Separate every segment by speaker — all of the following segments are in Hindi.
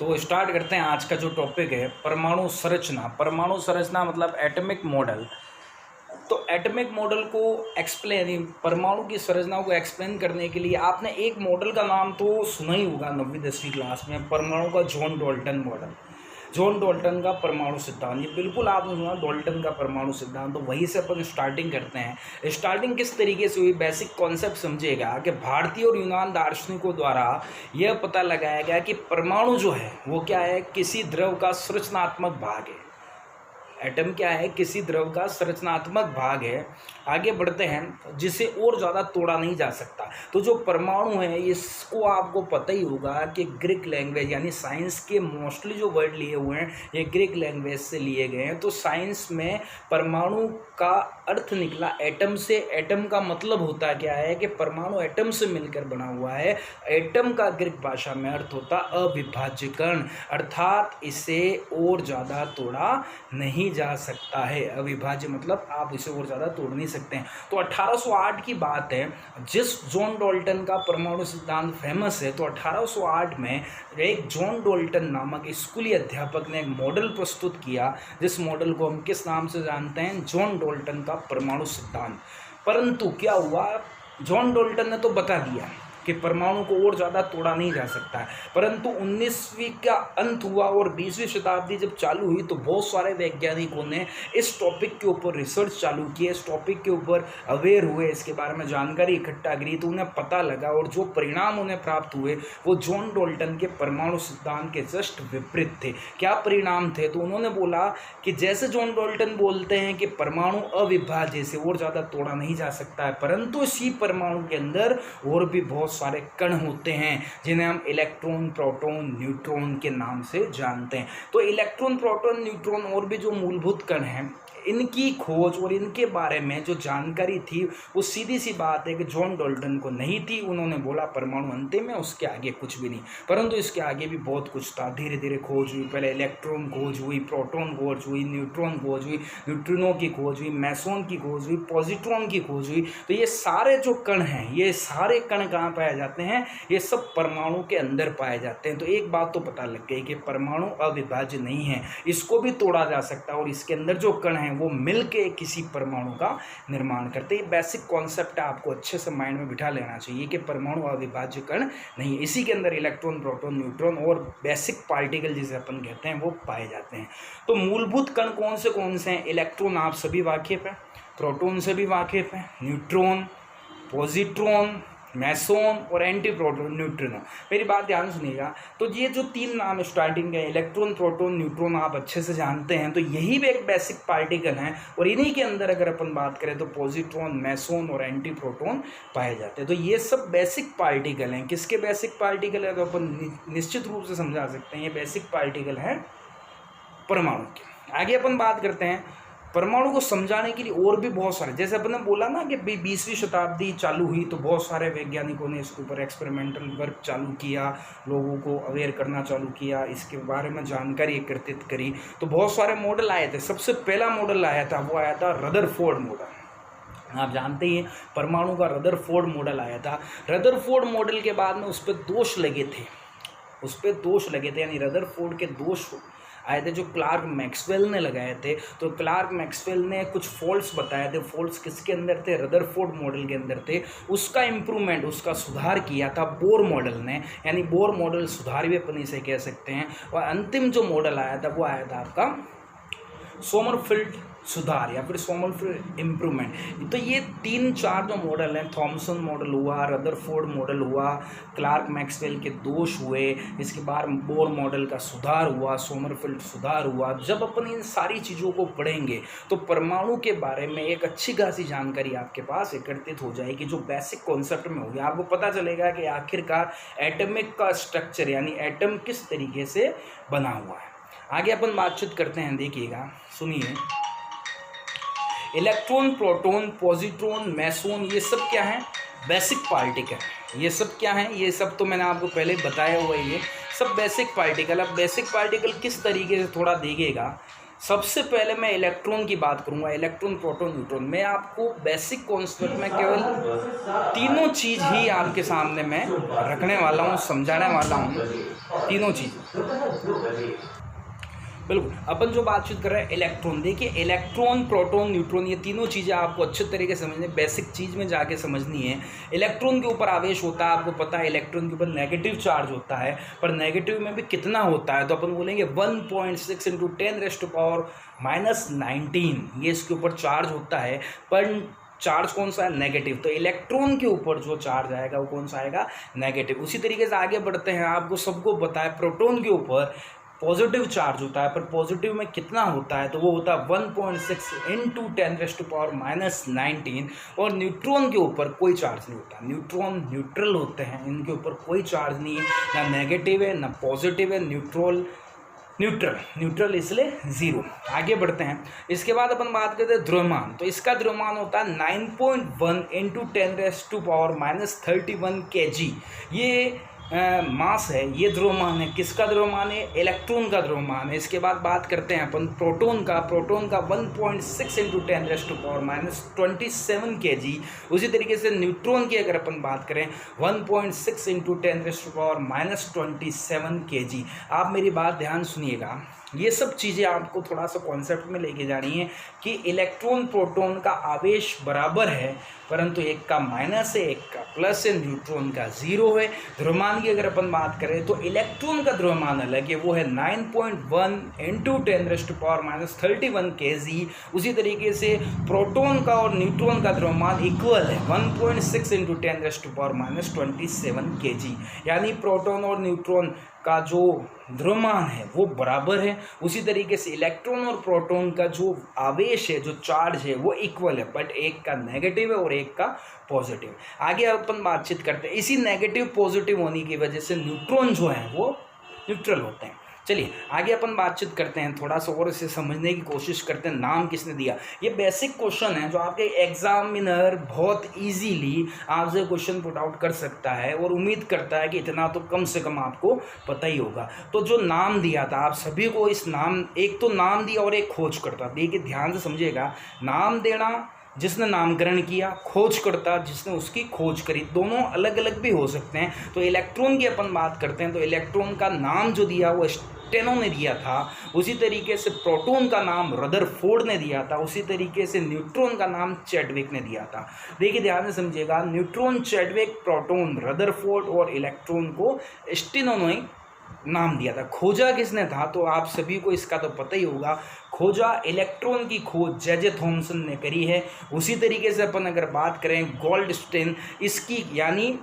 Speaker 1: तो स्टार्ट करते हैं आज का जो टॉपिक है परमाणु संरचना। परमाणु संरचना मतलब एटॉमिक मॉडल। तो एटॉमिक मॉडल को एक्सप्लेन, परमाणु की संरचना को एक्सप्लेन करने के लिए आपने एक मॉडल का नाम तो सुना ही होगा 9वीं 10वीं क्लास में, परमाणु का John Dalton model, John Dalton का परमाणु सिद्धांत। ये बिल्कुल आपने सुना डाल्टन का परमाणु सिद्धांत। तो वहीं से अपन स्टार्टिंग करते हैं। स्टार्टिंग किस तरीके से हुई, बेसिक कॉन्सेप्ट समझिएगा कि भारतीय और यूनान दार्शनिकों द्वारा यह पता लगाया गया कि परमाणु जो है वो क्या है, किसी द्रव का संरचनात्मक भाग है। एटम क्या है, किसी द्रव का संरचनात्मक भाग है। आगे बढ़ते हैं, जिसे और ज़्यादा तोड़ा नहीं जा सकता। तो जो परमाणु है इसको आपको पता ही होगा कि ग्रीक लैंग्वेज यानी साइंस के मोस्टली जो वर्ड लिए हुए हैं ये ग्रीक लैंग्वेज से लिए गए हैं। तो साइंस में परमाणु का अर्थ निकला एटम से। एटम का मतलब होता क्या है कि परमाणु एटम से मिलकर बना हुआ है। एटम का ग्रीक भाषा में अर्थ होता अविभाज्य कण, अर्थात इसे और ज़्यादा तोड़ा नहीं जा सकता है। अविभाज्य मतलब आप इसे और ज़्यादा तोड़ नहीं सकते हैं। तो 1808 की बात है, जिस जॉन डाल्टन का परमाणु सिद्धांत फेमस है, तो 1808 में एक जॉन डाल्टन नामक स्कूली अध्यापक ने एक मॉडल प्रस्तुत किया, जिस मॉडल को हम किस नाम से जानते हैं, जॉन डाल्टन का परमाणु सिद्धांत। परंतु क्या हुआ, जॉन डाल्टन ने तो बता दिया कि परमाणु को और ज़्यादा तोड़ा नहीं जा सकता है, परंतु 19वीं का अंत हुआ और 20वीं शताब्दी जब चालू हुई तो बहुत सारे वैज्ञानिकों ने इस टॉपिक के ऊपर रिसर्च चालू की, इस टॉपिक के ऊपर अवेयर हुए, इसके बारे में जानकारी इकट्ठा करी। तो उन्हें पता लगा और जो परिणाम उन्हें प्राप्त हुए वो जॉन डाल्टन के परमाणु सिद्धांत के जस्ट विपरीत थे। क्या परिणाम थे, तो उन्होंने बोला कि जैसे जॉन डाल्टन बोलते हैं कि परमाणु अविभाज्य से और ज़्यादा तोड़ा नहीं जा सकता है, परंतु इसी परमाणु के अंदर और भी बहुत सारे कण होते हैं जिन्हें हम इलेक्ट्रॉन, प्रोटॉन, न्यूट्रॉन के नाम से जानते हैं। तो इलेक्ट्रॉन, प्रोटॉन, न्यूट्रॉन और भी जो मूलभूत कण हैं, इनकी खोज और इनके बारे में जो जानकारी थी वो सीधी सी बात है कि जॉन डाल्टन को नहीं थी। उन्होंने बोला परमाणु अंतिम है, उसके आगे कुछ भी नहीं, परंतु इसके आगे भी बहुत कुछ था। धीरे धीरे खोज हुई, पहले इलेक्ट्रॉन खोज हुई, प्रोटॉन खोज हुई, न्यूट्रॉन खोज हुई, न्यूट्रिनो की खोज हुई, मैसोन की खोज हुई, पॉजिट्रॉन की खोज हुई। तो ये सारे जो कण हैं, ये सारे कण कहाँ पाए जाते हैं, ये सब परमाणु के अंदर पाए जाते हैं। तो एक बात तो पता लग गई कि परमाणु अविभाज्य नहीं है, इसको भी तोड़ा जा सकता है और इसके अंदर जो कण हैं वो मिलके किसी परमाणु का निर्माण करते हैं। ये बेसिक कॉन्सेप्ट आपको अच्छे से माइंड में बिठा लेना चाहिए कि परमाणु अविभाज्य कण नहीं, इसी के अंदर इलेक्ट्रॉन, प्रोटॉन, न्यूट्रॉन और बेसिक पार्टिकल जिसे अपन कहते हैं वो पाए जाते हैं। तो मूलभूत कण कौन से हैं, इलेक्ट्रॉन आप सभी वाकिफ हैं, प्रोटॉन से भी वाकिफ हैं, न्यूट्रॉन, पॉजिट्रॉन, मैसोन और एंटी प्रोटॉन, न्यूट्रिनो। मेरी बात ध्यान सुनिएगा। तो ये जो तीन नाम स्टार्टिंग के इलेक्ट्रॉन, प्रोटॉन, न्यूट्रॉन आप अच्छे से जानते हैं। तो यही भी एक बेसिक पार्टिकल हैं और इन्हीं के अंदर अगर अपन बात करें तो पॉजिट्रॉन, मैसोन और एंटी प्रोटॉन पाए जाते हैं। तो ये सब बेसिक पार्टिकल हैं। किसके बेसिक पार्टिकल है, तो अपन निश्चित रूप से समझा सकते हैं ये बेसिक पार्टिकल हैं परमाणु के। आगे अपन बात करते हैं परमाणु को समझाने के लिए और भी बहुत सारे, जैसे अपन ने बोला ना कि 20वीं शताब्दी चालू हुई तो बहुत सारे वैज्ञानिकों ने इसके ऊपर एक्सपेरिमेंटल वर्क चालू किया, लोगों को अवेयर करना चालू किया, इसके बारे में जानकारी एकत्रित करी। तो बहुत सारे मॉडल आए थे। सबसे पहला मॉडल आया था वो आया था रदरफोर्ड मॉडल। आप जानते हैं परमाणु का रदरफोर्ड मॉडल आया था। रदरफोर्ड मॉडल के बाद में उस पर दोष लगे थे, यानी रदरफोर्ड के दोष आए थे जो क्लार्क मैक्सवेल ने लगाए थे। तो क्लार्क मैक्सवेल ने कुछ फॉल्ट्स बताए थे। फॉल्ट्स किसके अंदर थे, रदरफोर्ड मॉडल के अंदर थे। उसका इम्प्रूवमेंट, उसका सुधार किया था बोर मॉडल ने, यानी बोर मॉडल सुधार भी अपन इसे कह सकते हैं। और अंतिम जो मॉडल आया था वो आया था आपका सोमरफेल्ड सुधार या फिर सोमरफेल्ड इम्प्रूवमेंट। तो ये 3-4 जो मॉडल हैं, थॉमसन मॉडल हुआ, रदरफोर्ड मॉडल हुआ, क्लार्क मैक्सवेल के दोष हुए, इसके बाद बोर मॉडल का सुधार हुआ, सोमरफेल्ड सुधार हुआ। जब अपन इन सारी चीज़ों को पढ़ेंगे तो परमाणु के बारे में एक अच्छी खासी जानकारी आपके पास एकत्रित हो जाएगी, जो बेसिक कॉन्सेप्ट में होगी। आपको पता चलेगा कि आखिरकार एटमिक का स्ट्रक्चर यानी एटम किस तरीके से बना हुआ है। आगे अपन बातचीत करते हैं, देखिएगा, सुनिए। इलेक्ट्रॉन, प्रोटॉन, पॉजिट्रॉन, मैसोन, ये सब क्या है, बेसिक पार्टिकल। ये सब क्या है, ये सब तो मैंने आपको पहले बताया हुआ है, ये सब बेसिक पार्टिकल। अब बेसिक पार्टिकल किस तरीके से थोड़ा देखिएगा। सबसे पहले मैं इलेक्ट्रॉन की बात करूंगा, इलेक्ट्रॉन, प्रोटॉन, न्यूट्रॉन। मैं आपको बेसिक कॉन्सेप्ट में केवल तीनों चीज़ ही आपके सामने मैं रखने वाला हूँ, समझाने वाला हूँ, तीनों चीज़। बिल्कुल, अपन जो बातचीत कर रहे हैं इलेक्ट्रॉन, देखिए इलेक्ट्रॉन, प्रोटॉन, न्यूट्रॉन, ये तीनों चीज़ें आपको अच्छे तरीके से समझनी, बेसिक चीज़ में जाके समझनी है। इलेक्ट्रॉन के ऊपर आवेश होता है, आपको पता है इलेक्ट्रॉन के ऊपर नेगेटिव चार्ज होता है, पर नेगेटिव में भी कितना होता है, तो अपन बोलेंगे 1.6 × 10⁻⁻19 ये इसके ऊपर चार्ज होता है। पर चार्ज कौन सा है? नेगेटिव। तो इलेक्ट्रॉन के ऊपर जो चार्ज आएगा वो कौन सा आएगा? नेगेटिव। उसी तरीके से आगे बढ़ते हैं, आपको सबको पता है प्रोटॉन के ऊपर पॉजिटिव चार्ज होता है, पर पॉजिटिव में कितना होता है, तो वो होता है 1.6 × 10⁻⁻19। और न्यूट्रॉन के ऊपर कोई चार्ज नहीं होता, न्यूट्रॉन न्यूट्रल होते हैं, इनके ऊपर कोई चार्ज नहीं है, ना नेगेटिव है ना पॉजिटिव है, न्यूट्रल इसलिए ज़ीरो। आगे बढ़ते हैं, इसके बाद अपन बात करते हैं द्रव्यमान। तो इसका द्रव्यमान होता है 9.1 × 10⁻31 kg। ये मास है, ये द्रव्यमान है। किसका द्रव्यमान है? इलेक्ट्रॉन का द्रव्यमान है। इसके बाद बात करते हैं अपन प्रोटॉन का 1.6 × 10⁻27 kg। उसी तरीके से न्यूट्रॉन की अगर अपन बात करें 1.6 × 10⁻27 kg। आप मेरी बात ध्यान सुनिएगा, ये सब चीज़ें आपको थोड़ा सा कॉन्सेप्ट में लेके जानी है कि इलेक्ट्रॉन प्रोटॉन का आवेश बराबर है, परंतु एक का माइनस है, एक का प्लस है, न्यूट्रॉन का ज़ीरो है। द्रव्यमान की अगर अपन बात करें तो इलेक्ट्रॉन का द्रव्यमान अलग है, वो है 9.1 × 10⁻31 kg। उसी तरीके से प्रोटॉन का और न्यूट्रॉन का द्रव्यमान इक्वल है, 1.6 × 10⁻27 kg। यानी प्रोटॉन और न्यूट्रॉन का जो द्रव्यमान है वो बराबर है। उसी तरीके से इलेक्ट्रॉन और प्रोटॉन का जो आवेश है, जो चार्ज है, वो इक्वल है, बट एक का नेगेटिव है और एक का पॉजिटिव। आगे अपन बातचीत करते हैं, इसी नेगेटिव पॉजिटिव होने की वजह से न्यूट्रॉन जो है वो न्यूट्रल होते हैं। चलिए आगे अपन बातचीत करते हैं, थोड़ा सा और इसे समझने की कोशिश करते हैं। नाम किसने दिया? ये बेसिक क्वेश्चन है जो आपके एग्जामिनर बहुत इजीली आपसे क्वेश्चन पुट आउट कर सकता है, और उम्मीद करता है कि इतना तो कम से कम आपको पता ही होगा। तो जो नाम दिया था आप सभी को, इस नाम, एक तो नाम दिया और एक खोज करता। देखिए ध्यान से समझिएगा, नाम देना जिसने नामकरण किया, खोजकर्ता जिसने उसकी खोज करी, दोनों अलग अलग भी हो सकते हैं। तो इलेक्ट्रॉन की अपन बात करते हैं तो इलेक्ट्रॉन का नाम जो दिया वो स्टेनो ने दिया था। उसी तरीके से प्रोटॉन का नाम रदरफोर्ड ने दिया था। उसी तरीके से न्यूट्रॉन का नाम चैडविक ने दिया था। देखिए ध्यान से समझिएगा, न्यूट्रॉन, चैडविक, प्रोटॉन, रदरफोर्ड और इलेक्ट्रॉन को स्टेनो ने नाम दिया था। खोजा किसने था? तो आप सभी को इसका तो पता ही होगा, खोजा इलेक्ट्रॉन की खोज जे थॉमसन ने करी है। उसी तरीके से अपन अगर बात करें गोल्डस्टीन, इसकी यानी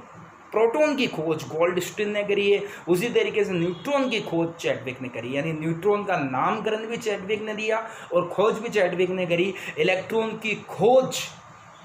Speaker 1: प्रोटॉन की खोज गोल्डस्टीन ने करी है। उसी तरीके से न्यूट्रॉन की खोज चैडविक ने करी, यानी न्यूट्रॉन का नामकरण भी चैडविक ने दिया और खोज भी चैडविक ने करी। इलेक्ट्रॉन की खोज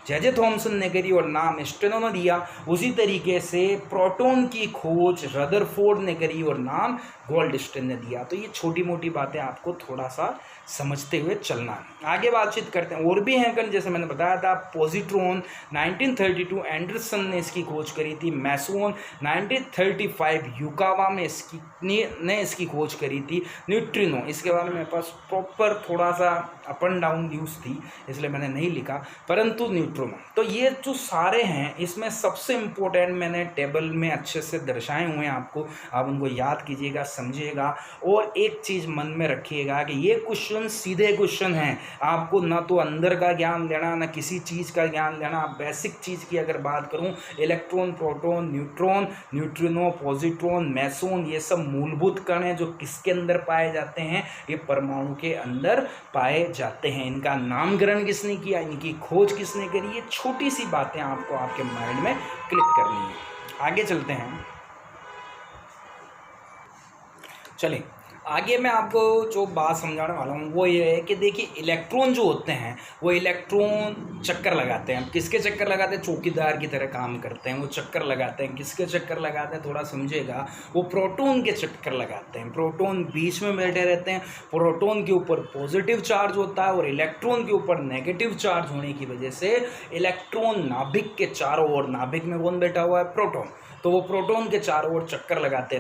Speaker 1: जे थॉमसन ने करी और नाम स्टेनो ने दिया। उसी तरीके से प्रोटॉन की खोज रदरफोर्ड ने करी और नाम गोल्डस्टीन ने दिया। तो ये छोटी मोटी बातें आपको थोड़ा सा समझते हुए चलना है। आगे बातचीत करते हैं, और भी हैं कण, जैसे मैंने बताया था पॉजिट्रॉन 1932 एंडरसन ने इसकी खोज करी थी। मैसोन 1935 युकावा में इसकी खोज करी थी। न्यूट्रिनो, इसके बारे में मेरे पास प्रॉपर थोड़ा सा अप एंड डाउन न्यूज़ थी इसलिए मैंने नहीं लिखा, परंतु न्यूट्रिनो। तो ये जो सारे हैं, इसमें सबसे इम्पोर्टेंट मैंने टेबल में अच्छे से दर्शाए हुए हैं आपको, आप उनको याद कीजिएगा, समझिएगा। और एक चीज़ मन में रखिएगा कि ये क्वेश्चन सीधे क्वेश्चन हैं, आपको ना तो अंदर का ज्ञान लेना, ना किसी चीज़ का ज्ञान लेना। बेसिक चीज़ की अगर बात करूं, electron, proton, neutron, neutrino, positron, mason, ये सब मूलभूत कण हैं जो किसके अंदर पाए जाते हैं? ये परमाणु के अंदर पाए जाते हैं। इनका नामकरण किसने किया, इनकी खोज किसने करी, ये छोटी सी बातें आपको आपके माइंड में क्लिक करनी है। आगे चलते हैं, चलिए आगे मैं आपको जो बात समझाने वाला हूँ वो ये है कि देखिए इलेक्ट्रॉन जो होते हैं वो इलेक्ट्रॉन चक्कर लगाते हैं। किसके चक्कर लगाते हैं? चौकीदार की तरह काम करते हैं, वो चक्कर लगाते हैं। किसके चक्कर लगाते हैं? थोड़ा समझिएगा, वो प्रोटॉन के चक्कर लगाते हैं। प्रोटॉन बीच में बैठे रहते हैं, प्रोटॉन के ऊपर पॉजिटिव चार्ज होता है और इलेक्ट्रॉन के ऊपर नेगेटिव चार्ज होने की वजह से इलेक्ट्रॉन नाभिक के चारों ओर, नाभिक में कौन बैठा हुआ है? प्रोटॉन। तो वो प्रोटॉन के चारों ओर चक्कर लगाते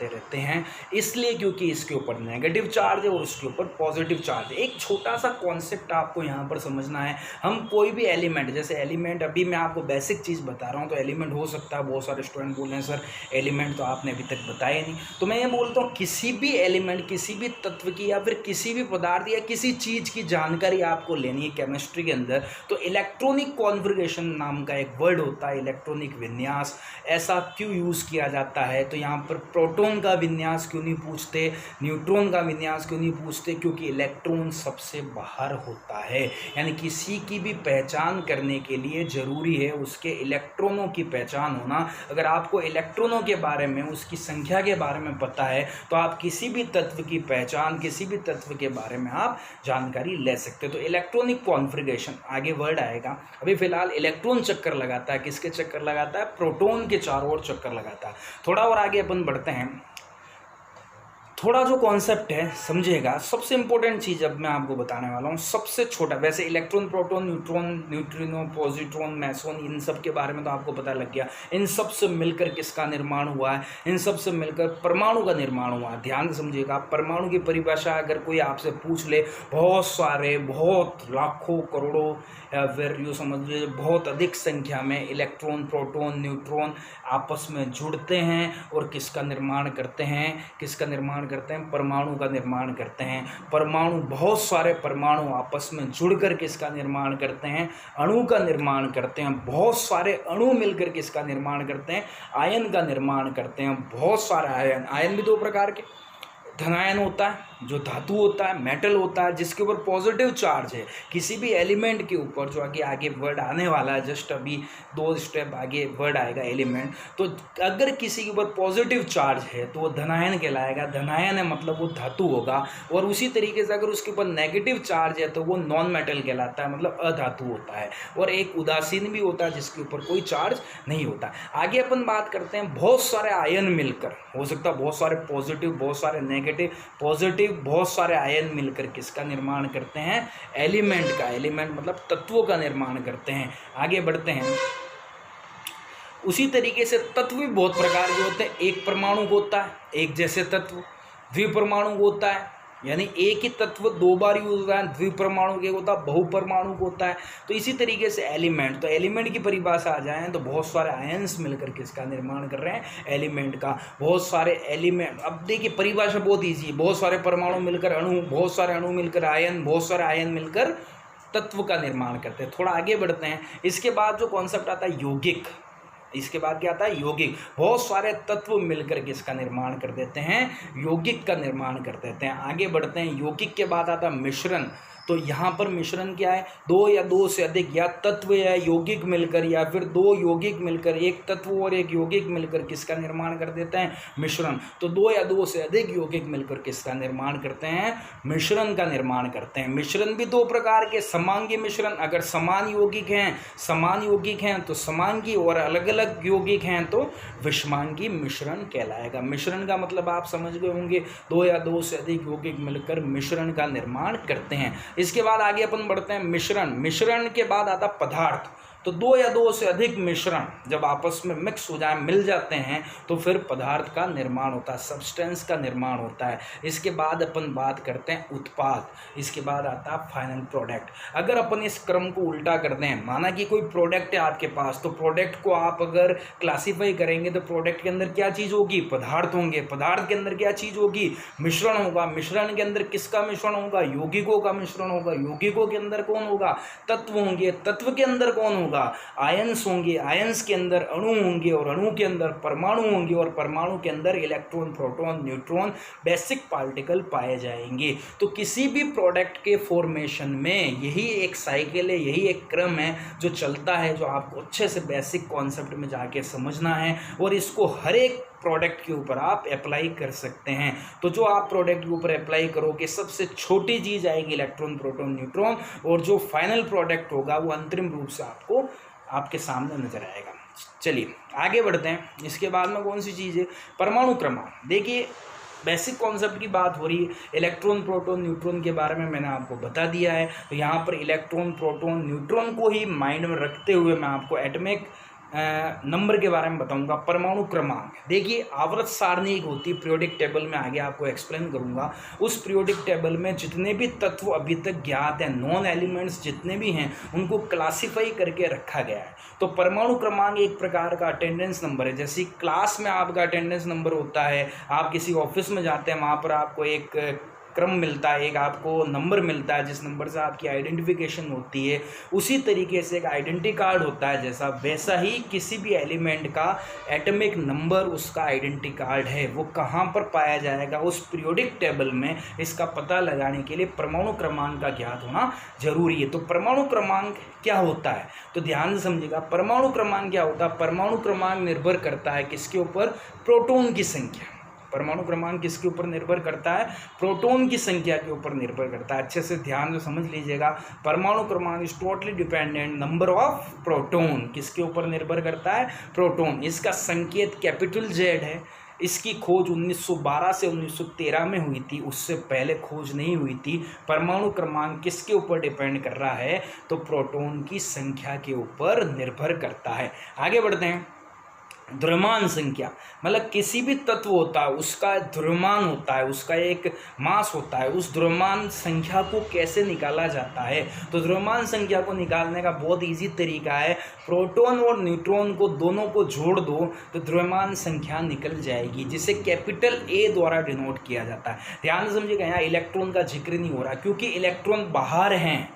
Speaker 1: रहते हैं, इसलिए क्योंकि इसके ऊपर नेगेटिव चार्ज है और उसके ऊपर पॉजिटिव चार्ज है। एक छोटा सा कॉन्सेप्ट आपको यहाँ पर समझना है। हम कोई भी एलिमेंट, जैसे एलिमेंट अभी मैं आपको बेसिक चीज़ बता रहा हूँ, तो एलिमेंट हो सकता है, बहुत सारे स्टूडेंट बोल रहे हैं सर एलिमेंट तो आपने अभी तक बताया नहीं। तो मैं ये बोलता हूँ किसी भी एलिमेंट, किसी भी तत्व की या फिर किसी भी पदार्थ या किसी चीज़ की जानकारी आपको लेनी है केमिस्ट्री के अंदर, तो इलेक्ट्रॉनिक कॉन्फ़िगरेशन नाम का एक वर्ड होता है, इलेक्ट्रॉनिक विन्यास। ऐसा क्यों यूज़ किया जाता है? तो यहाँ पर प्रोटॉन का विन्यास क्यों नहीं पूछते, न्यूट्रॉन का विन्यास क्यों नहीं पूछते? क्योंकि इलेक्ट्रॉन सबसे बाहर होता है, यानी किसी की भी पहचान करने के लिए ज़रूरी है उसके इलेक्ट्रॉनों की पहचान होना। अगर आपको इलेक्ट्रॉनों के बारे में, उसकी संख्या के बारे में पता है, तो आप किसी भी तत्व की पहचान, किसी भी तत्व के बारे में आप जानकारी ले सकते हो। तो इलेक्ट्रॉनिक कॉन्फ़िगरेशन आगे वर्ड आएगा। अभी फिलहाल इलेक्ट्रॉन चक्कर लगाता है, किसके चक्कर लगाता है? प्रोटॉन के चारों ओर चक्कर लगाता है। थोड़ा और आगे अपन बढ़ते हैं, थोड़ा जो कॉन्सेप्ट है समझिएगा। सबसे इंपॉर्टेंट चीज़ अब मैं आपको बताने वाला हूँ, सबसे छोटा। वैसे electron, proton, neutron, neutrino, positron, meson, इन सब के बारे में तो आपको पता लग गया। इन सब से मिलकर किसका निर्माण हुआ है? इन सब से मिलकर परमाणु का निर्माण हुआ है। ध्यान से समझिएगा, परमाणु की परिभाषा अगर कोई आपसे पूछ ले, बहुत सारे, बहुत लाखों, करोड़ों, या फिर यूँ समझ लीजिए बहुत अधिक संख्या में इलेक्ट्रॉन, प्रोटॉन, न्यूट्रॉन आपस में जुड़ते हैं और किसका निर्माण करते हैं? किसका निर्माण करते हैं? परमाणु का निर्माण करते हैं। परमाणु, बहुत सारे परमाणु आपस में जुड़कर किसका निर्माण करते हैं? अणु का निर्माण करते हैं। बहुत सारे अणु मिलकर किसका निर्माण करते हैं? आयन का निर्माण करते हैं। बहुत सारे आयन, आयन भी दो प्रकार के, धनायन होता है जो धातु होता है, मेटल होता है जिसके ऊपर पॉजिटिव चार्ज है। किसी भी एलिमेंट के ऊपर, जो आगे वर्ड आने वाला है, जस्ट अभी 2 स्टेप आगे वर्ड आएगा एलिमेंट, तो अगर किसी के ऊपर पॉजिटिव चार्ज है तो वो धनायन कहलाएगा। धनायन है मतलब वो धातु होगा। और उसी तरीके से अगर उसके ऊपर नेगेटिव चार्ज है तो वो नॉन मेटल कहलाता है, मतलब अधातु होता है। और एक उदासीन भी होता है जिसके ऊपर कोई चार्ज नहीं होता। आगे अपन बात करते हैं, बहुत सारे आयन मिलकर, हो सकता है बहुत सारे पॉजिटिव, बहुत सारे नेगेटिव, पॉजिटिव, बहुत सारे आयन मिलकर किसका निर्माण करते हैं? एलिमेंट का। एलिमेंट मतलब तत्वों का निर्माण करते हैं। आगे बढ़ते हैं, उसी तरीके से तत्व भी बहुत प्रकार के होते हैं। एक परमाणु होता है, एक जैसे तत्व। द्विपरमाणु होता है, यानी एक ही तत्व 2 बार यूज होता है। द्विपरमाणु के होता है, बहुपरमाणु होता है। तो इसी तरीके से एलिमेंट, तो एलिमेंट की परिभाषा आ जाए तो बहुत सारे आयन्स मिलकर किसका निर्माण कर रहे हैं? एलिमेंट का। बहुत सारे एलिमेंट, अब देखिए परिभाषा बहुत ईजी है, बहुत सारे परमाणु मिलकर अणु, बहुत सारे अणु मिलकर आयन, बहुत सारे आयन मिलकर तत्व का निर्माण करते हैं। थोड़ा आगे बढ़ते हैं, इसके बाद जो कॉन्सेप्ट आता है यौगिक, इसके बाद क्या आता है? यौगिक। बहुत सारे तत्व मिलकर किसका निर्माण कर देते हैं? यौगिक का निर्माण कर देते हैं। आगे बढ़ते हैं, यौगिक के बाद आता है मिश्रण। तो यहाँ पर मिश्रण क्या है? 2 या 2 से अधिक या तत्व या यौगिक मिलकर, या फिर 2 यौगिक मिलकर, एक तत्व और एक यौगिक मिलकर किसका निर्माण कर देते हैं? मिश्रण। तो 2 या 2 से अधिक यौगिक मिलकर किसका निर्माण करते हैं? मिश्रण का निर्माण करते हैं। मिश्रण भी 2 प्रकार के, समांगी मिश्रण, अगर समान यौगिक हैं तो समांगी, और अलग अलग यौगिक हैं तो विषमांगी मिश्रण कहलाएगा। मिश्रण का मतलब आप समझ गए होंगे, 2 या 2 से अधिक यौगिक मिलकर मिश्रण का निर्माण करते हैं। इसके बाद आगे अपन बढ़ते हैं मिश्रण। मिश्रण के बाद आता पदार्थ। तो 2 या 2 से अधिक मिश्रण जब आपस में मिक्स हो जाए, मिल जाते हैं, तो फिर पदार्थ का निर्माण होता है, सब्सटेंस का निर्माण होता है। इसके बाद अपन बात करते हैं उत्पाद। इसके बाद आता है फाइनल प्रोडक्ट। अगर अपन इस क्रम को उल्टा कर दें, माना कि कोई प्रोडक्ट है आपके पास, तो प्रोडक्ट को आप अगर क्लासीफाई करेंगे तो प्रोडक्ट के अंदर क्या चीज़ होगी? पदार्थ होंगे। पदार्थ के अंदर क्या चीज़ होगी? मिश्रण होगा। मिश्रण के अंदर किसका मिश्रण होगा? यौगिकों का मिश्रण होगा। यौगिकों के अंदर कौन होगा? तत्व होंगे। तत्व के अंदर कौन होगा? आयंस होंगे। आयंस के अंदर अणु होंगे, और अणु के अंदर परमाणु होंगे, और परमाणु के अंदर electron, proton, neutron, basic particle पाए जाएंगे। तो किसी भी प्रोडक्ट के फॉर्मेशन में यही एक साइकिल है, यही एक क्रम है जो चलता है, जो आपको अच्छे से बेसिक कॉन्सेप्ट में जाके समझना है, और इसको हर एक प्रोडक्ट के ऊपर आप अप्लाई कर सकते हैं। तो जो आप प्रोडक्ट के ऊपर अप्लाई करोगे, सबसे छोटी चीज़ आएगी इलेक्ट्रॉन, प्रोटॉन, न्यूट्रॉन, और जो फाइनल प्रोडक्ट होगा वो अंतरिम रूप से आपको आपके सामने नजर आएगा। चलिए आगे बढ़ते हैं। इसके बाद में कौन सी चीज़ है? परमाणु क्रमांक। देखिए बेसिक कॉन्सेप्ट की बात हो रही है, इलेक्ट्रॉन, प्रोटॉन, न्यूट्रॉन के बारे में मैंने आपको बता दिया है। तो यहाँ पर इलेक्ट्रॉन, प्रोटॉन, न्यूट्रॉन को ही माइंड में रखते हुए मैं आपको एटॉमिक नंबर के बारे में बताऊंगा। परमाणु क्रमांक, देखिए आवर्त सारणी एक होती है पीरियोडिक टेबल में, आगे आपको एक्सप्लेन करूंगा। उस पीरियोडिक टेबल में जितने भी तत्व अभी तक ज्ञात हैं, नॉन एलिमेंट्स जितने भी हैं, उनको क्लासीफाई करके रखा गया है। तो परमाणु क्रमांक एक प्रकार का अटेंडेंस नंबर है। जैसे क्लास में आपका अटेंडेंस नंबर होता है, आप किसी ऑफिस में जाते हैं, वहाँ पर आपको एक क्रम मिलता है, एक आपको नंबर मिलता है जिस नंबर से आपकी आइडेंटिफिकेशन होती है। उसी तरीके से एक आइडेंटिटी कार्ड होता है जैसा, वैसा ही किसी भी एलिमेंट का एटॉमिक नंबर उसका आइडेंटिटी कार्ड है। वो कहाँ पर पाया जाएगा, उस पीरियोडिक टेबल में। इसका पता लगाने के लिए परमाणु क्रमांक का ज्ञात होना जरूरी है। तो परमाणु क्रमांक क्या होता है, तो ध्यान से समझिएगा। परमाणु क्रमांक क्या होता है, परमाणु क्रमांक निर्भर करता है किसके ऊपर, प्रोटॉन की संख्या। परमाणु क्रमांक किसके ऊपर निर्भर करता है, प्रोटॉन की संख्या के ऊपर निर्भर करता है। अच्छे से ध्यान से समझ लीजिएगा। परमाणु क्रमांक is totally dependent number of proton, किसके ऊपर निर्भर करता है, प्रोटॉन। इसका संकेत कैपिटल जेड है। इसकी खोज 1912 से 1913 में हुई थी, उससे पहले खोज नहीं हुई थी। परमाणु क्रमांक किसके ऊपर डिपेंड कर रहा है, तो प्रोटॉन की संख्या के ऊपर निर्भर करता है। आगे बढ़ते हैं। द्रव्यमान संख्या, मतलब किसी भी तत्व होता है उसका द्रव्यमान होता है, उसका एक मास होता है। उस द्रव्यमान संख्या को कैसे निकाला जाता है, तो द्रव्यमान संख्या को निकालने का बहुत इजी तरीका है। प्रोटॉन और न्यूट्रॉन को दोनों को जोड़ दो तो द्रव्यमान संख्या निकल जाएगी, जिसे कैपिटल ए द्वारा डिनोट किया जाता है। ध्यान से समझिएगा, यहाँ इलेक्ट्रॉन का जिक्र नहीं हो रहा क्योंकि इलेक्ट्रॉन बाहर हैं,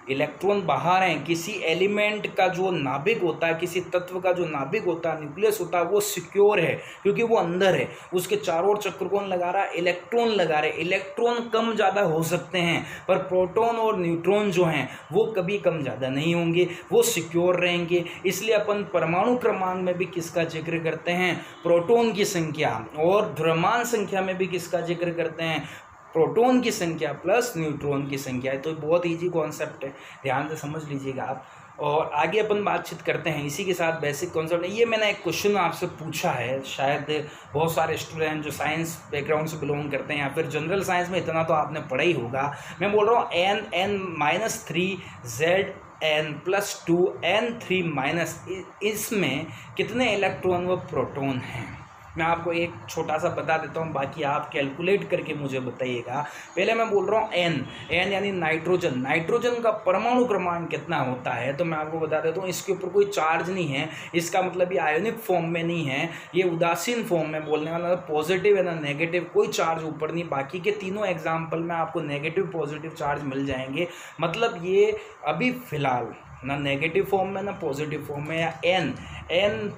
Speaker 1: इलेक्ट्रॉन बाहर हैं। किसी एलिमेंट का जो नाभिक होता है, किसी तत्व का जो नाभिक होता है, न्यूक्लियस होता है, वो सिक्योर है क्योंकि वो अंदर है। उसके चारों ओर चक्र कौन लगा रहा है, इलेक्ट्रॉन लगा रहे। इलेक्ट्रॉन कम ज़्यादा हो सकते हैं, पर प्रोटॉन और न्यूट्रॉन जो हैं वो कभी कम ज़्यादा नहीं होंगे, वो सिक्योर रहेंगे। इसलिए अपन परमाणु क्रमांक में भी किसका जिक्र करते हैं, प्रोटॉन की संख्या, और द्रव्यमान संख्या में भी किसका जिक्र करते हैं, प्रोटॉन की संख्या प्लस न्यूट्रॉन की संख्या है। तो बहुत इजी कॉन्सेप्ट है, ध्यान से समझ लीजिएगा आप। और आगे अपन बातचीत करते हैं इसी के साथ। बेसिक कॉन्सेप्ट ये मैंने एक क्वेश्चन आपसे पूछा है, शायद बहुत सारे स्टूडेंट जो साइंस बैकग्राउंड से बिलोंग करते हैं या फिर जनरल साइंस में इतना तो आपने पढ़ा ही होगा। मैं बोल रहा हूँ n-3 Zn+2 n3-, इसमें कितने इलेक्ट्रॉन व प्रोटॉन हैं। मैं आपको एक छोटा सा बता देता हूँ, बाकी आप कैलकुलेट करके मुझे बताइएगा। पहले मैं बोल रहा हूँ n यानी नाइट्रोजन। नाइट्रोजन का परमाणु क्रमांक कितना होता है, तो मैं आपको बता देता हूँ। इसके ऊपर कोई चार्ज नहीं है, इसका मतलब ये आयोनिक फॉर्म में नहीं है, ये उदासीन फॉर्म में। बोलने वाला पॉजिटिव है ना नेगेटिव, कोई चार्ज ऊपर नहीं। बाकी के तीनों एग्जाम्पल में आपको नेगेटिव पॉजिटिव चार्ज मिल जाएंगे। मतलब ये अभी फिलहाल ना नेगेटिव फॉर्म में ना पॉजिटिव फॉर्म में। या n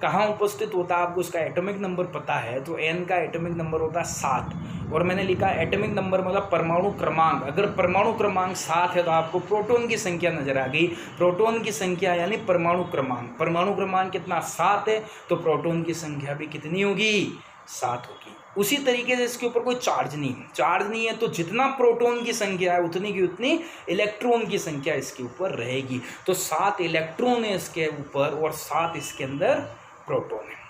Speaker 1: कहाँ उपस्थित होता है, आपको इसका एटॉमिक नंबर पता है, तो n का एटॉमिक नंबर होता है 7। और मैंने लिखा एटॉमिक नंबर मतलब परमाणु क्रमांक। अगर परमाणु क्रमांक 7 है तो आपको प्रोटॉन की संख्या नजर आ गई। प्रोटॉन की संख्या यानी परमाणु क्रमांक, परमाणु क्रमांक कितना 7 है, तो प्रोटॉन की संख्या भी कितनी होगी, 7 होगी। उसी तरीके से इसके ऊपर कोई चार्ज नहीं है, चार्ज नहीं है तो जितना प्रोटॉन की संख्या है उतनी की उतनी इलेक्ट्रॉन की संख्या इसके ऊपर रहेगी। तो 7 इलेक्ट्रॉन है इसके ऊपर और 7 इसके अंदर प्रोटॉन है।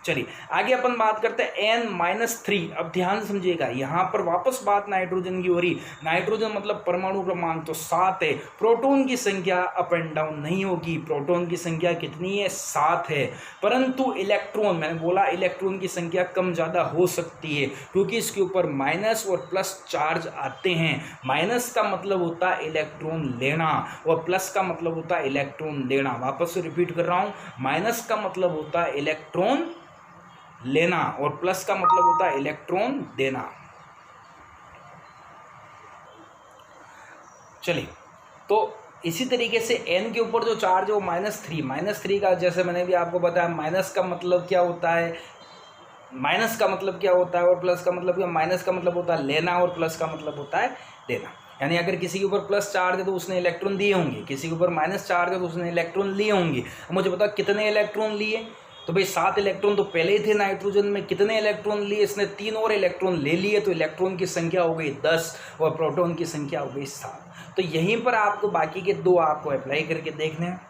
Speaker 1: चलिए आगे अपन बात करते हैं n-3। अब ध्यान से समझिएगा, यहाँ पर वापस बात नाइट्रोजन की हो रही। नाइट्रोजन मतलब परमाणु क्रमांक तो 7 है, प्रोटॉन की संख्या अप एंड डाउन नहीं होगी। प्रोटॉन की संख्या कितनी है, 7 है। परंतु इलेक्ट्रॉन, मैंने बोला इलेक्ट्रॉन की संख्या कम ज़्यादा हो सकती है क्योंकि इसके ऊपर माइनस और प्लस चार्ज आते हैं। माइनस का मतलब होता है इलेक्ट्रॉन लेना और प्लस का मतलब होता है इलेक्ट्रॉन देना। वापस से रिपीट कर रहा हूँ, माइनस का मतलब होता है इलेक्ट्रॉन लेना और प्लस का मतलब होता है इलेक्ट्रॉन देना। चलिए, तो इसी तरीके से n के ऊपर जो चार्ज है वो -3 का, जैसे मैंने भी आपको बताया, माइनस का मतलब क्या होता है, माइनस का मतलब क्या होता है और प्लस का मतलब क्या। माइनस का मतलब होता है लेना और प्लस का मतलब होता है देना। यानी अगर किसी के ऊपर प्लस चार्ज है तो उसने इलेक्ट्रॉन दिए होंगे, किसी के ऊपर माइनस चार्ज है तो उसने इलेक्ट्रॉन लिए होंगे। मुझे बताओ कितने इलेक्ट्रॉन लिए, तो भाई 7 इलेक्ट्रॉन तो पहले ही थे नाइट्रोजन में। कितने इलेक्ट्रॉन लिए, इसने 3 और इलेक्ट्रॉन ले लिए, तो इलेक्ट्रॉन की संख्या हो गई 10 और प्रोटॉन की संख्या हो गई 7। तो यहीं पर आपको बाकी के 2 आपको अप्लाई करके देखने हैं,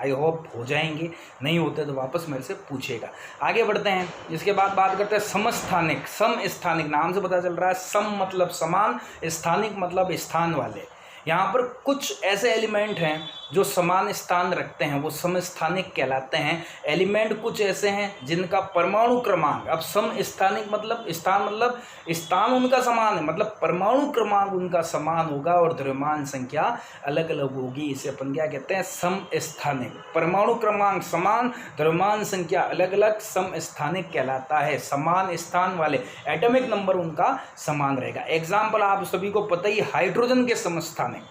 Speaker 1: आई होप हो जाएंगे। नहीं होते तो वापस मेरे से पूछेगा। आगे बढ़ते हैं, इसके बाद बात करते हैं समस्थानिक। समस्थानिक नाम से पता चल रहा है, सम मतलब समान, स्थानिक मतलब स्थान वाले। यहाँ पर कुछ ऐसे एलिमेंट हैं जो समान स्थान रखते हैं वो समस्थानिक कहलाते हैं। एलिमेंट कुछ ऐसे हैं जिनका परमाणु क्रमांक, अब समस्थानिक मतलब स्थान उनका समान है, मतलब परमाणु क्रमांक उनका समान होगा और द्रव्यमान संख्या अलग अलग होगी। इसे अपन क्या कहते हैं, समस्थानिक। परमाणु क्रमांक समान, द्रव्यमान संख्या अलग अलग, समस्थानिक कहलाता है। समान स्थान वाले एटॉमिक नंबर उनका समान रहेगा। एग्जाम्पल आप सभी को पता ही, हाइड्रोजन के समस्थानिक,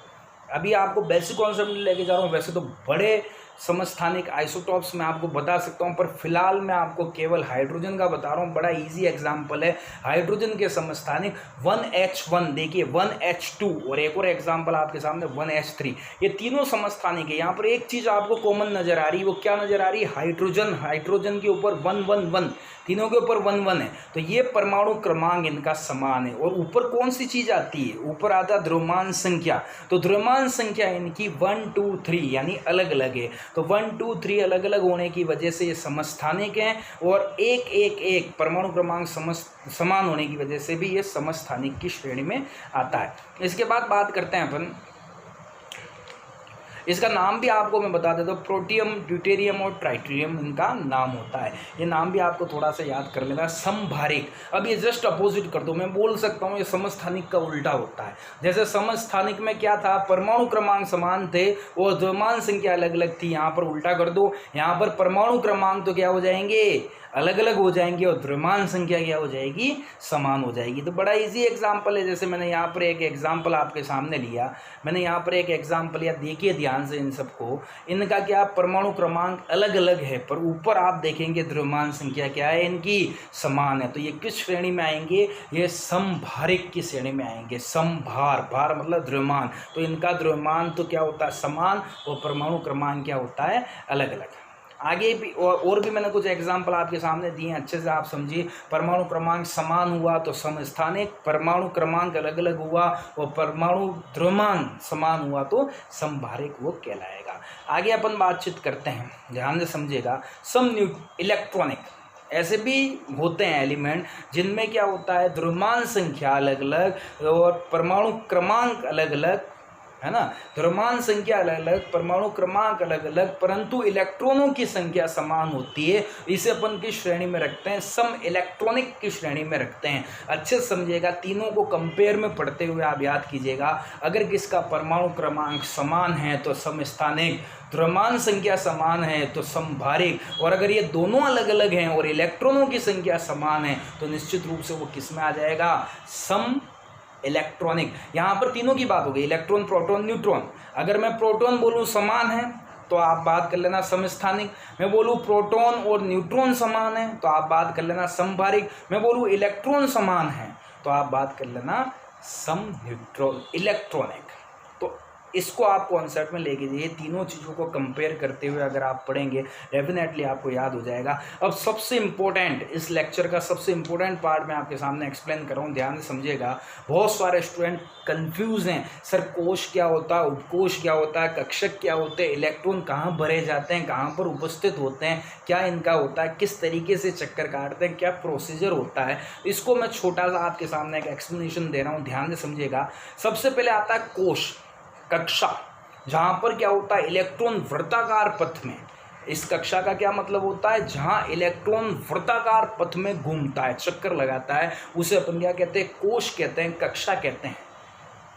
Speaker 1: अभी आपको बेसिक कॉन्सेप्ट लेके जा रहा हूँ, वैसे तो बड़े समस्थानिक आइसोटॉप्स मैं आपको बता सकता हूँ, पर फिलहाल मैं आपको केवल हाइड्रोजन का बता रहा हूँ। बड़ा इजी एग्जांपल है हाइड्रोजन के समस्थानिक 1H1, देखिए 1H2, और एक और एग्जांपल आपके सामने 1H3। ये तीनों समस्थानिक है। यहाँ पर एक चीज़ आपको कॉमन नजर आ रही है, वो क्या नजर आ रही है, हाइड्रोजन के ऊपर 111, तीनों के ऊपर 11 है, तो ये परमाणु क्रमांक इनका समान है। और ऊपर कौन सी चीज़ आती है, ऊपर आता है द्रव्यमान संख्या, तो द्रव्यमान संख्या इनकी 1 2 3 यानी अलग अलग है। तो 1 2 3 अलग अलग होने की वजह से ये समस्थानिक हैं, और एक परमाणु क्रमांक समान होने की वजह से भी ये समस्थानिक की श्रेणी में आता है। इसके बाद बात करते हैं अपन, इसका नाम भी आपको मैं बता देता हूँ, प्रोटियम, ड्यूटेरियम और ट्राइटेरियम इनका नाम होता है। ये नाम भी आपको थोड़ा सा याद कर लेना। समभारिक, अब ये जस्ट अपोजिट कर दो, मैं बोल सकता हूँ ये समस्थानिक का उल्टा होता है। जैसे समस्थानिक में क्या था, परमाणु क्रमांक समान थे और द्रव्यमान संख्या अलग अलग थी, यहाँ पर उल्टा कर दो, यहाँ पर परमाणु क्रमांक तो क्या हो जाएंगे, अलग अलग हो जाएंगे, और द्रव्यमान संख्या क्या हो जाएगी, समान हो जाएगी। तो बड़ा इजी एग्जांपल है, जैसे मैंने यहाँ पर एक एग्जांपल आपके सामने लिया, देखिए ध्यान से इन सबको, इनका क्या परमाणु क्रमांक अलग अलग है, पर ऊपर आप देखेंगे द्रव्यमान संख्या क्या है, इनकी समान है। तो ये किस श्रेणी में आएंगे, ये समभारिक की श्रेणी में आएंगे। समभार, भार मतलब द्रव्यमान, तो इनका द्रव्यमान तो क्या होता है, समान, और परमाणु क्रमांक क्या होता है, अलग अलग। आगे भी और भी मैंने कुछ एग्जाम्पल आपके सामने दिए हैं, अच्छे से आप समझिए। परमाणु क्रमांक समान हुआ तो समस्थानिक, परमाणु क्रमांक अलग अलग हुआ और परमाणु द्रव्यमान समान हुआ तो समभारिक वो कहलाएगा। आगे अपन बातचीत करते हैं, ध्यान से समझिएगा। इलेक्ट्रॉनिक, ऐसे भी होते हैं एलिमेंट जिनमें क्या होता है, द्रव्यमान संख्या अलग अलग और परमाणु क्रमांक अलग अलग, है ना, द्रव्यमान संख्या अलग अलग, परमाणु क्रमांक अलग अलग, परंतु इलेक्ट्रॉनों की संख्या समान होती है। इसे अपन किस श्रेणी में रखते हैं, सम इलेक्ट्रॉनिक की श्रेणी में रखते हैं। अच्छे से समझिएगा, तीनों को कंपेयर में पढ़ते हुए आप याद कीजिएगा। अगर किसका परमाणु क्रमांक समान है तो समस्थानिक, द्रव्यमान संख्या समान है तो समभारिक, और अगर ये दोनों अलग अलग हैं और इलेक्ट्रॉनों की संख्या समान है तो निश्चित रूप से वो किस में आ जाएगा, सम इलेक्ट्रॉनिक। यहाँ पर तीनों की बात हो गई, इलेक्ट्रॉन, प्रोटॉन, न्यूट्रॉन। अगर मैं प्रोटॉन बोलूँ समान है तो आप बात कर लेना समस्थानिक, मैं बोलूँ प्रोटॉन और न्यूट्रॉन समान है तो आप बात कर लेना समभारिक, मैं बोलूँ इलेक्ट्रॉन समान है तो आप बात कर लेना सम इलेक्ट्रॉनिक। तो इसको आप कॉन्सेप्ट में लेके जाइए, तीनों चीज़ों को कंपेयर करते हुए अगर आप पढ़ेंगे डेफिनेटली आपको याद हो जाएगा। अब सबसे इम्पोर्टेंट, इस लेक्चर का सबसे इम्पोर्टेंट पार्ट मैं आपके सामने एक्सप्लेन कर रहा हूँ, ध्यान से समझिएगा। बहुत सारे स्टूडेंट कंफ्यूज हैं, सर कोश क्या होता है, उपकोश क्या होता है, कक्षक क्या होते हैं, इलेक्ट्रॉन कहाँ भरे जाते हैं, कहाँ पर उपस्थित होते हैं, क्या इनका होता है, किस तरीके से चक्कर काटते हैं, क्या प्रोसीजर होता है। इसको मैं छोटा सा आपके सामने एक एक्सप्लेनेशन दे रहा हूँ, ध्यान से समझिएगा। सबसे पहले आता है कोश, कक्षा, जहाँ पर क्या होता है, इलेक्ट्रॉन वृत्ताकार पथ में, इस कक्षा का क्या मतलब होता है, जहाँ इलेक्ट्रॉन वृत्ताकार पथ में घूमता है, चक्कर लगाता है, उसे अपन क्या कहते हैं, कोश कहते हैं, कक्षा कहते हैं।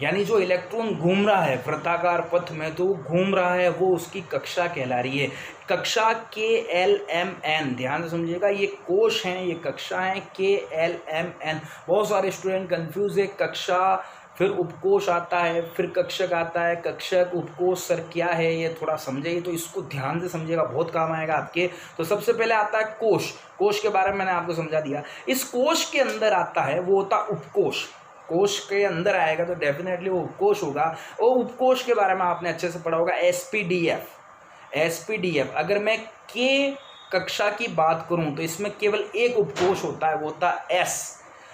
Speaker 1: यानी जो इलेक्ट्रॉन घूम रहा है वृत्ताकार पथ में, तो घूम रहा है, वो उसकी कक्षा कहला रही है। कक्षा KLMN, ध्यान से समझिएगा, ये कोश हैं, ये कक्षा हैं KLMN। बहुत सारे स्टूडेंट कंफ्यूज है, कक्षा फिर उपकोश आता है, फिर कक्षक आता है, कक्षक उपकोश सर क्या है, ये थोड़ा समझिए, तो इसको ध्यान से समझिएगा, बहुत काम आएगा आपके। तो सबसे पहले आता है कोश, कोश के बारे में मैंने आपको समझा दिया। इस कोश के अंदर आता है, वो होता उपकोश, कोश के अंदर आएगा तो डेफिनेटली वो उपकोश होगा। और उपकोश के बारे में आपने अच्छे से पढ़ा होगा, SPDF। अगर मैं K कक्षा की बात करूं तो इसमें केवल एक उपकोश होता है, वो होता है S।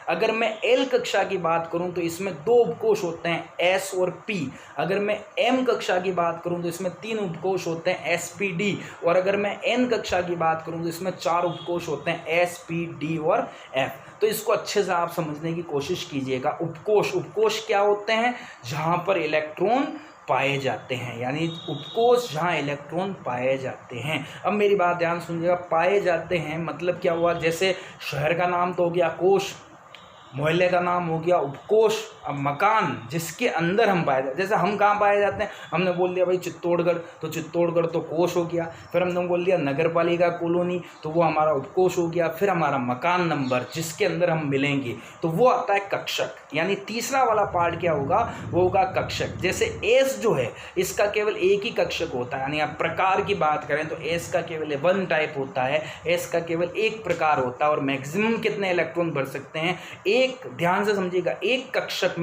Speaker 1: अगर मैं L कक्षा की बात करूं तो इसमें दो उपकोश होते हैं, S और P। अगर मैं M कक्षा की बात करूं तो इसमें तीन उपकोश होते हैं, SPD। और अगर मैं N कक्षा की बात करूं तो इसमें चार उपकोश होते हैं, SPD और F। तो इसको अच्छे से आप समझने की कोशिश कीजिएगा। उपकोश क्या होते हैं, जहां पर इलेक्ट्रॉन पाए जाते हैं, यानी उपकोष जहाँ इलेक्ट्रॉन पाए जाते हैं। अब मेरी बात ध्यान सुनिएगा, पाए जाते हैं मतलब क्या हुआ, जैसे शहर का नाम तो हो गया कोष, मोहल्ले का नाम हो गया उपकोष। अब मकान जिसके अंदर हम पाए जाते, जैसे हम कहाँ पाए जाते हैं, हमने बोल दिया भाई चित्तौड़गढ़, तो चित्तौड़गढ़ तो कोष हो गया। फिर हमने बोल दिया नगर पालिका कॉलोनी, तो वो हमारा उपकोष हो गया। फिर हमारा मकान नंबर जिसके अंदर हम मिलेंगे, तो वो आता है कक्षक। यानी तीसरा वाला पार्ट क्या होगा, वो होगा कक्षक। जैसे एस जो है इसका केवल एक ही कक्षक होता है, यानी आप प्रकार की बात करें तो एस का केवल 1 टाइप होता है, एस का केवल एक प्रकार होता है। और मैक्सिमम कितने इलेक्ट्रॉन भर सकते हैं, एक, ध्यान से समझिएगा, एक कक्षक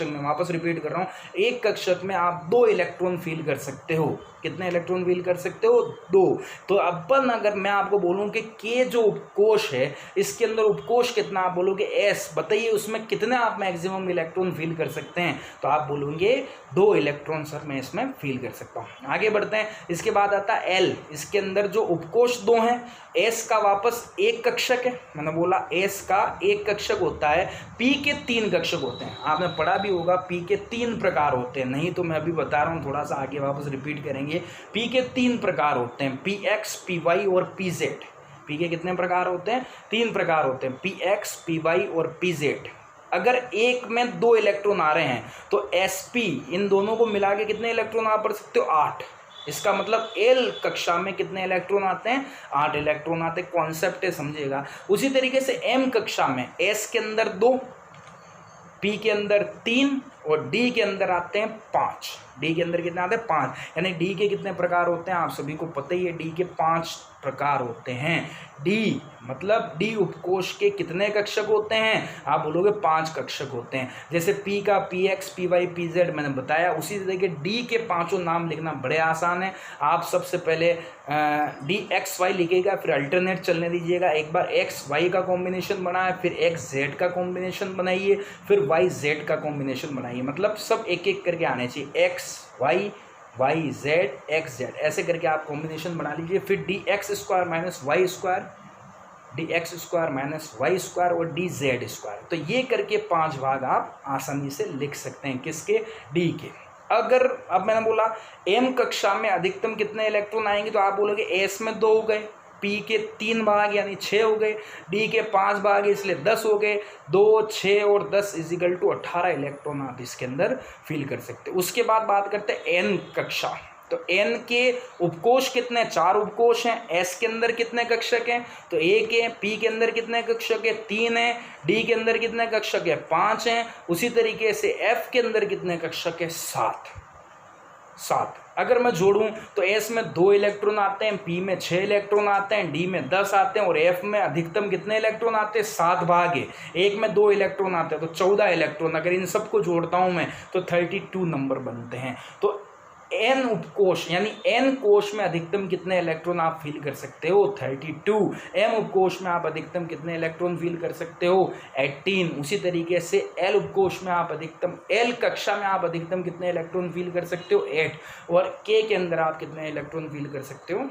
Speaker 1: में वापस रिपीट कर रहा हूं, एक कक्षक में आप 2 इलेक्ट्रॉन फील कर सकते हो। कितने इलेक्ट्रॉन फील कर सकते हो, 2। तो अपन अगर मैं आपको बोलूं कि के जो उपकोष है इसके अंदर उपकोष कितना, आप बोलोगे एस, बताइए उसमें कितने आप मैक्सिमम इलेक्ट्रॉन फील कर सकते हैं, तो आप बोलोगे 2 इलेक्ट्रॉन सर मैं इसमें फील कर सकता हूं। आगे बढ़ते हैं, इसके बाद आता है एल, इसके अंदर जो उपकोष 2 हैं, एस का वापस एक कक्षक है, मैंने बोला एस का एक कक्षक होता है, पी के 3 कक्षक होते हैं। आपने पढ़ा भी होगा पी के 3 प्रकार होते हैं, नहीं तो मैं अभी बता रहा हूँ, थोड़ा सा आगे वापस रिपीट करेंगे। पी के 3 प्रकार होते हैं, पी एक्स, पी वाई और पी जेड। पी के कितने प्रकार होते हैं, 3 प्रकार होते हैं, पी एक्स, पी वाई और पी जेड। अगर एक में 2 इलेक्ट्रॉन आ रहे हैं तो एसपी, इन दोनों को मिला के कितने इलेक्ट्रॉन आप पढ़ सकते हो, 8। इसका मतलब एल कक्षा में कितने इलेक्ट्रॉन आते हैं, 8 इलेक्ट्रॉन आते हैं। कॉन्सेप्ट है, समझिएगा। उसी तरीके से एम कक्षा में एस के अंदर 2, पी के अंदर 3 और डी के अंदर आते हैं 5। डी के अंदर कितने आते हैं, 5। यानी डी के कितने प्रकार होते हैं, आप सभी को पता ही है, डी के 5 प्रकार होते हैं। डी मतलब डी उपकोष के कितने कक्षक होते हैं, आप बोलोगे 5 कक्षक होते हैं। जैसे पी का P X, P Y, P Z मैंने बताया, उसी तरीके डी के 5 नाम लिखना बड़े आसान है। आप सबसे पहले डी एक्स वाई लिखेगा, फिर अल्टरनेट चलने दीजिएगा। एक बार एक्स वाई का कॉम्बिनेशन बनाए, फिर एक्स जेड का कॉम्बिनेशन बनाइए, फिर वाई जेड का कॉम्बिनेशन बनाइए। मतलब सब एक एक करके आने चाहिए, X Y, Y Z, X Z, ऐसे करके आप कॉम्बिनेशन बना लीजिए। फिर D X square minus Y square, D X square minus Y square और डी जेड स्क्वायर। तो ये करके 5 भाग आप आसानी से लिख सकते हैं, किसके, डी के। अगर अब मैंने बोला एम कक्षा में अधिकतम कितने इलेक्ट्रॉन आएंगे, तो आप बोलोगे एस में 2 हो गए, पी के 3 भाग यानी 6 हो गए, डी के 5 भाग इसलिए 10 हो गए। 2, 6 और 10 इजिकल टू 18 इलेक्ट्रॉन आप इसके अंदर फील कर सकते हैं। उसके बाद बात करते हैं एन कक्षा। तो एन के उपकोष कितने, 4 उपकोष हैं। एस के अंदर कितने कक्षक हैं, तो 1 है। पी के अंदर कितने कक्षक है, 3 है। डी के अंदर कितने कक्षक है, 5 हैं। उसी तरीके से एफ के अंदर कितने कक्षक है, 7। अगर मैं जोड़ूं तो एस में 2 इलेक्ट्रॉन आते हैं, पी में 6 इलेक्ट्रॉन आते हैं, डी में 10 आते हैं और एफ में अधिकतम कितने इलेक्ट्रॉन आते हैं, 7 भाग है। एक में 2 इलेक्ट्रॉन आते हैं तो 14 इलेक्ट्रॉन। अगर इन सबको जोड़ता हूं मैं तो 32 नंबर बनते हैं। तो एन उपकोष यानी एन कोष में अधिकतम कितने इलेक्ट्रॉन आप फील कर सकते हो, 32। एम उपकोष में आप अधिकतम कितने इलेक्ट्रॉन फील कर सकते हो, 18। उसी तरीके से एल उपकोष में आप अधिकतम, एल कक्षा में आप अधिकतम कितने इलेक्ट्रॉन फील कर सकते हो, 8। और के अंदर आप कितने इलेक्ट्रॉन फील कर सकते हो,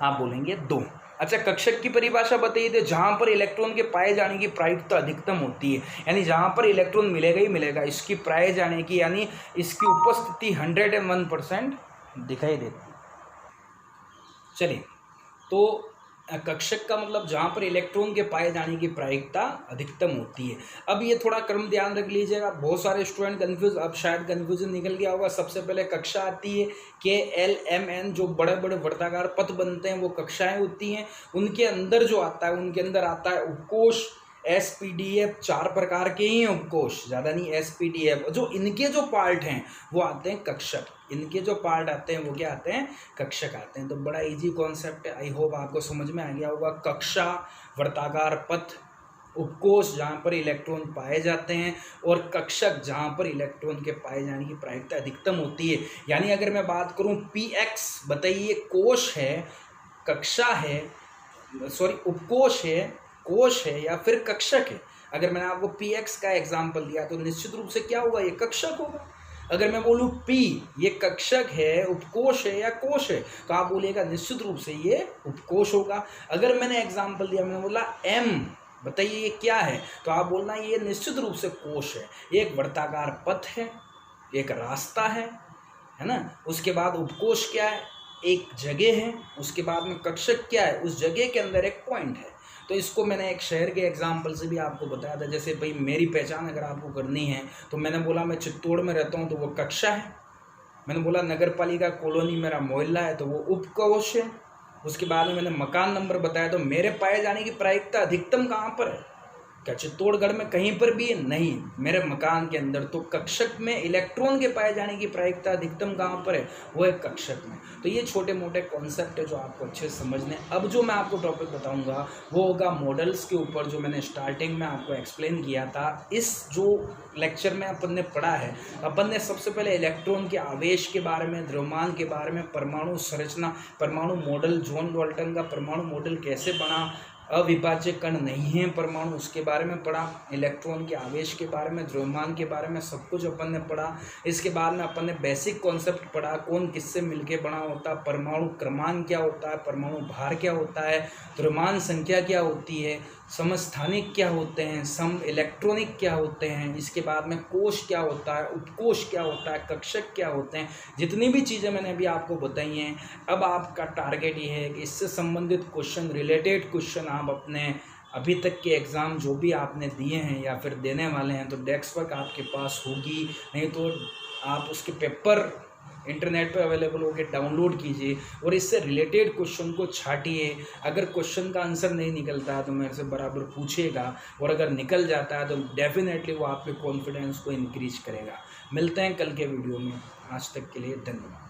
Speaker 1: आप बोलेंगे 2। अच्छा, कक्षक की परिभाषा बताइए। तो जहाँ पर इलेक्ट्रॉन के पाए जाने की प्रायिकता अधिकतम होती है, यानी जहाँ पर इलेक्ट्रॉन मिलेगा ही मिलेगा, इसकी पाए जाने की यानी इसकी उपस्थिति 101% दिखाई देती है। चलिए, तो कक्षक का मतलब जहाँ पर इलेक्ट्रॉन के पाए जाने की प्रायिकता अधिकतम होती है। अब ये थोड़ा क्रम ध्यान रख लीजिएगा, बहुत सारे स्टूडेंट कंफ्यूज, अब शायद कंफ्यूजन निकल गया होगा। सबसे पहले कक्षा आती है के एल एम एन, जो बड़े बड़े वर्ताकार पथ बनते हैं वो कक्षाएं होती हैं। उनके अंदर जो आता है, उनके अंदर आता है उपकोष, एसपीडीएफ, 4 प्रकार के ही हैं उपकोष, ज़्यादा नहीं। एसपीडीएफ जो इनके जो पार्ट हैं वो आते हैं कक्षक, इनके जो पार्ट आते हैं वो क्या आते हैं, कक्षक आते हैं। तो बड़ा इजी कॉन्सेप्ट है, आई होप आपको समझ में आ गया होगा। कक्षा, वर्ताकार पथ, उपकोष जहाँ पर इलेक्ट्रॉन पाए जाते हैं, और कक्षक जहाँ पर इलेक्ट्रॉन के पाए जाने की प्रायिकता अधिकतम होती है। यानी अगर मैं बात करूँ पी एक्स, बताइए कोष है, कक्षा है, सॉरी उपकोष है, कोष है या फिर कक्षक है। अगर मैंने आपको पी एक्स का एग्जाम्पल दिया तो निश्चित रूप से क्या होगा, ये कक्षक होगा। अगर मैं बोलूँ पी ये कक्षक है, उपकोष है या कोष है, तो आप बोलिएगा निश्चित रूप से ये उपकोष होगा। अगर मैंने एग्जाम्पल दिया, मैंने बोला एम, बताइए ये क्या है, तो आप बोलना ये निश्चित रूप से कोष है। ये एक वर्ताकार पथ है, एक रास्ता है ना। उसके बाद उपकोष क्या है, एक जगह है। उसके बाद में कक्षक क्या है, उस जगह के अंदर एक पॉइंट है। तो इसको मैंने एक शहर के एग्जाम्पल से भी आपको बताया था। जैसे भाई मेरी पहचान अगर आपको करनी है तो मैंने बोला मैं चित्तौड़ में रहता हूँ तो वो कक्षा है। मैंने बोला नगर पालिका कॉलोनी मेरा मोहल्ला है तो वो उपकोष है। उसके बाद में मैंने मकान नंबर बताया तो मेरे पाए जाने की प्रायिकता अधिकतम कहाँ पर है, क्या चित्तौड़गढ़ में कहीं पर भी नहीं, मेरे मकान के अंदर। तो कक्षक में इलेक्ट्रॉन के पाए जाने की प्रायिकता अधिकतम कहाँ पर है, वो है कक्षक में। तो ये छोटे मोटे कॉन्सेप्ट है जो आपको अच्छे से समझने। अब जो मैं आपको टॉपिक बताऊंगा वो होगा मॉडल्स के ऊपर, जो मैंने स्टार्टिंग में आपको एक्सप्लेन किया था। इस जो लेक्चर में अपन ने पढ़ा है, अपन ने सबसे पहले इलेक्ट्रॉन के आवेश के बारे में, द्रव्यमान के बारे में, परमाणु संरचना, परमाणु मॉडल, जॉन डाल्टन का परमाणु मॉडल कैसे बना, अविभाज्य कण नहीं है परमाणु, उसके बारे में पढ़ा। इलेक्ट्रॉन के आवेश के बारे में, द्रव्यमान के बारे में सब कुछ अपन ने पढ़ा। इसके बाद में अपन ने बेसिक कॉन्सेप्ट पढ़ा, कौन किससे मिलके बना होता है, परमाणु क्रमांक क्या होता है, परमाणु भार क्या होता है, द्रव्यमान संख्या क्या होती है, समस्थानिक क्या होते हैं, सम इलेक्ट्रॉनिक क्या होते हैं। इसके बाद में कोश क्या होता है, उपकोश क्या होता है, कक्षक क्या होते हैं। जितनी भी चीज़ें मैंने अभी आपको बताई हैं, अब आपका टारगेट ये है कि इससे संबंधित क्वेश्चन, रिलेटेड क्वेश्चन आप अपने अभी तक के एग्ज़ाम जो भी आपने दिए हैं या फिर देने वाले हैं तो डेस्क वर्क आपके पास होगी, नहीं तो आप उसके पेपर इंटरनेट पे अवेलेबल होके डाउनलोड कीजिए और इससे रिलेटेड क्वेश्चन को छाटिए। अगर क्वेश्चन का आंसर नहीं निकलता है तो मेरे से बराबर पूछिएगा, और अगर निकल जाता है तो डेफिनेटली वो आपके कॉन्फिडेंस को इंक्रीज करेगा। मिलते हैं कल के वीडियो में, आज तक के लिए धन्यवाद।